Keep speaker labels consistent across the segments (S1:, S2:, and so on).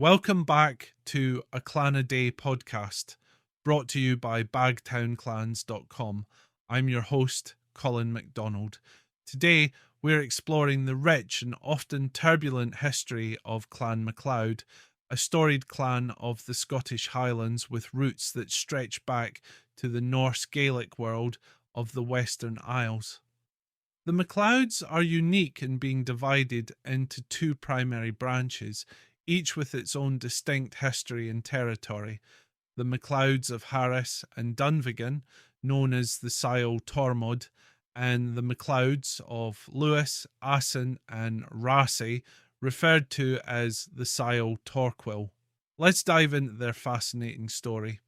S1: Welcome back to a Clan a Day podcast, brought to you by bagtownclans.com. I'm your host, Colin MacDonald. Today, we're exploring the rich and often turbulent history of Clan MacLeod, a storied clan of the Scottish Highlands with roots that stretch back to the Norse-Gaelic world of the Western Isles. The MacLeods are unique in being divided into two primary branches, each with its own distinct history and territory. The MacLeods of Harris and Dunvegan, known as the Siol Tormod, and the MacLeods of Lewis, Assynt and Raasay, referred to as the Siol Torquil. Let's dive into their fascinating story.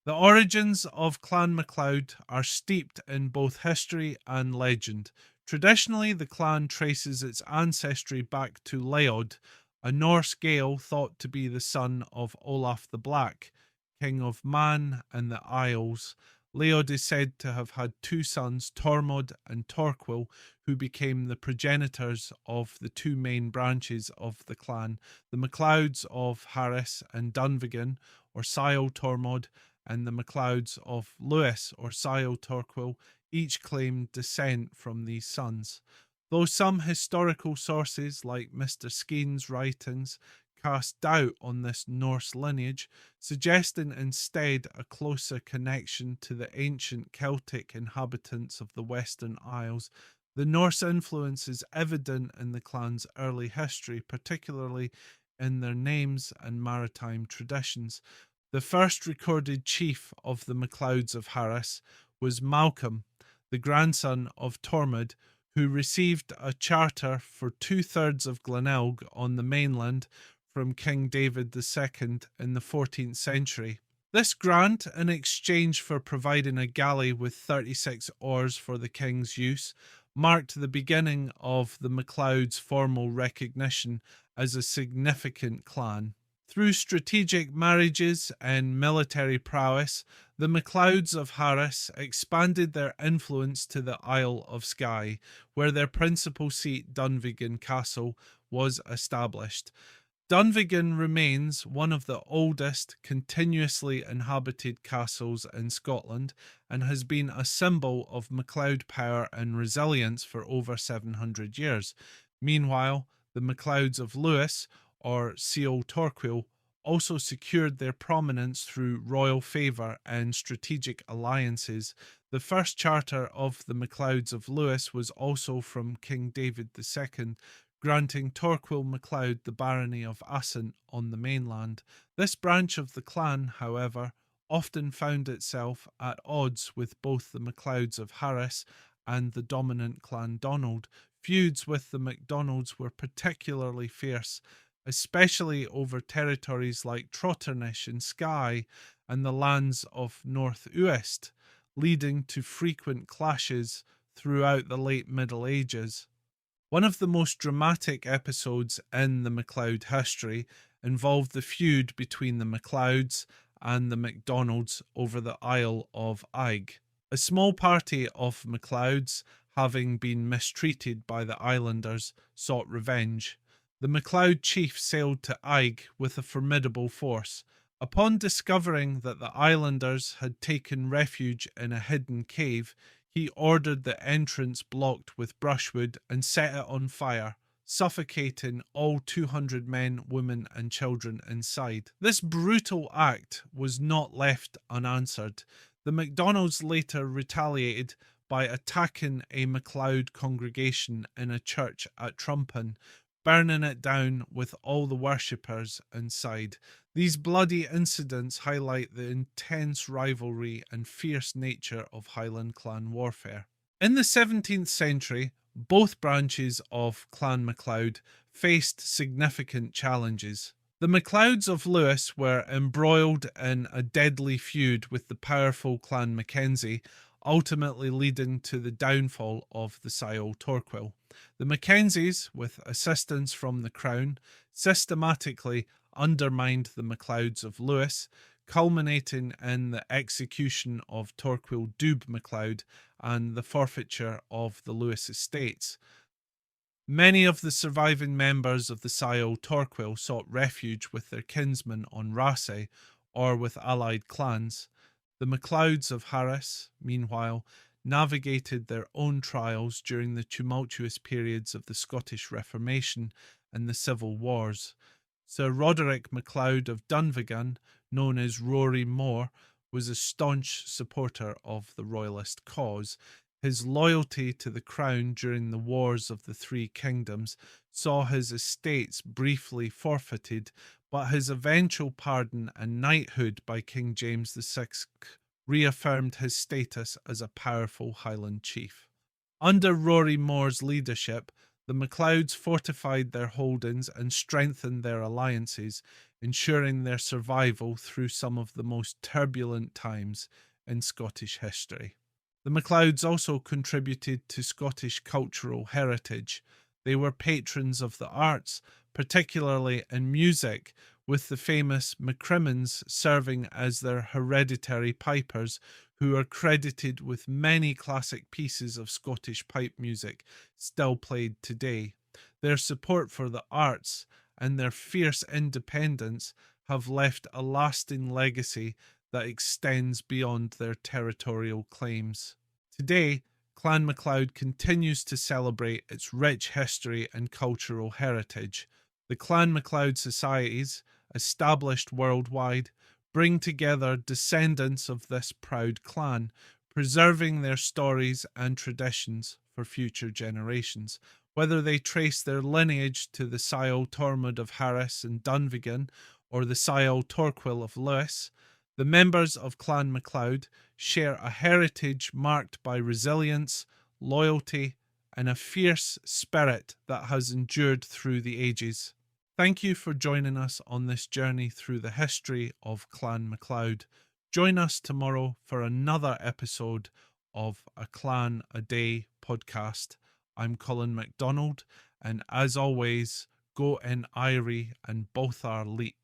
S1: The origins of Clan MacLeod are steeped in both history and legend. Traditionally, the clan traces its ancestry back to Leod, a Norse-Gael thought to be the son of Olaf the Black, king of Mann and the Isles. Leod is said to have had two sons, Tormod and Torquil, who became the progenitors of the two main branches of the clan, the MacLeods of Harris and Dunvegan, or Siol Tormod, and the MacLeods of Lewis, or Siol Torquil. Each claimed descent from these sons. Though some historical sources, like Mr. Skene's writings, cast doubt on this Norse lineage, suggesting instead a closer connection to the ancient Celtic inhabitants of the Western Isles, the Norse influence is evident in the clan's early history, particularly in their names and maritime traditions. The first recorded chief of the MacLeods of Harris was Malcolm, the grandson of Tormod, who received a charter for 2/3 of Glenelg on the mainland from King David II in the 14th century. This grant, in exchange for providing a galley with 36 oars for the king's use, marked the beginning of the MacLeod's formal recognition as a significant clan. Through strategic marriages and military prowess, the MacLeods of Harris expanded their influence to the Isle of Skye, where their principal seat, Dunvegan Castle, was established. Dunvegan remains one of the oldest continuously inhabited castles in Scotland and has been a symbol of MacLeod power and resilience for over 700 years. Meanwhile, the MacLeods of Lewis, or Siol Torquil, also secured their prominence through royal favour and strategic alliances. The first charter of the MacLeods of Lewis was also from King David II, granting Torquil MacLeod the barony of Assynt on the mainland. This branch of the clan, however, often found itself at odds with both the MacLeods of Harris and the dominant Clan Donald. Feuds with the MacDonalds were particularly fierce, especially over territories like Trotternish and Skye and the lands of North Uist, leading to frequent clashes throughout the late Middle Ages. One of the most dramatic episodes in the MacLeod history involved the feud between the MacLeods and the MacDonalds over the Isle of Eigg. A small party of MacLeods, having been mistreated by the islanders, sought revenge. The MacLeod chief sailed to Eigg with a formidable force. Upon discovering that the islanders had taken refuge in a hidden cave, he ordered the entrance blocked with brushwood and set it on fire, suffocating all 200 men, women and children inside. This brutal act was not left unanswered. The MacDonalds later retaliated by attacking a MacLeod congregation in a church at Trumpin, burning it down with all the worshippers inside. These bloody incidents highlight the intense rivalry and fierce nature of Highland clan warfare. In the 17th century, both branches of Clan MacLeod faced significant challenges. The MacLeods of Lewis were embroiled in a deadly feud with the powerful Clan Mackenzie, ultimately leading to the downfall of the Siol Torquil. The Mackenzies, with assistance from the Crown, systematically undermined the MacLeods of Lewis, culminating in the execution of Torquil Dubh MacLeod and the forfeiture of the Lewis estates. Many of the surviving members of the Siol Torquil sought refuge with their kinsmen on Raasay or with allied clans. The MacLeods of Lewis, meanwhile, navigated their own trials during the tumultuous periods of the Scottish Reformation and the Civil Wars. Sir Roderick MacLeod of Dunvegan, known as Rory More, was a staunch supporter of the Royalist cause. His loyalty to the crown during the Wars of the Three Kingdoms saw his estates briefly forfeited, but his eventual pardon and knighthood by King James VI reaffirmed his status as a powerful Highland chief. Under Rory More's leadership, the MacLeods fortified their holdings and strengthened their alliances, ensuring their survival through some of the most turbulent times in Scottish history. The MacLeods also contributed to Scottish cultural heritage. They were patrons of the arts, particularly in music, with the famous MacCrimmons serving as their hereditary pipers, who are credited with many classic pieces of Scottish pipe music still played today. Their support for the arts and their fierce independence have left a lasting legacy that extends beyond their territorial claims. Today, Clan MacLeod continues to celebrate its rich history and cultural heritage. The Clan MacLeod societies, established worldwide, bring together descendants of this proud clan, preserving their stories and traditions for future generations. Whether they trace their lineage to the Siol Tormod of Lewis and Dunvegan or the Siol Torquil of Lewis, the members of Clan MacLeod share a heritage marked by resilience, loyalty, and a fierce spirit that has endured through the ages. Thank you for joining us on this journey through the history of Clan MacLeod. Join us tomorrow for another episode of A Clan a Day podcast. I'm Colin MacDonald, and as always, go in Irie and both are leet.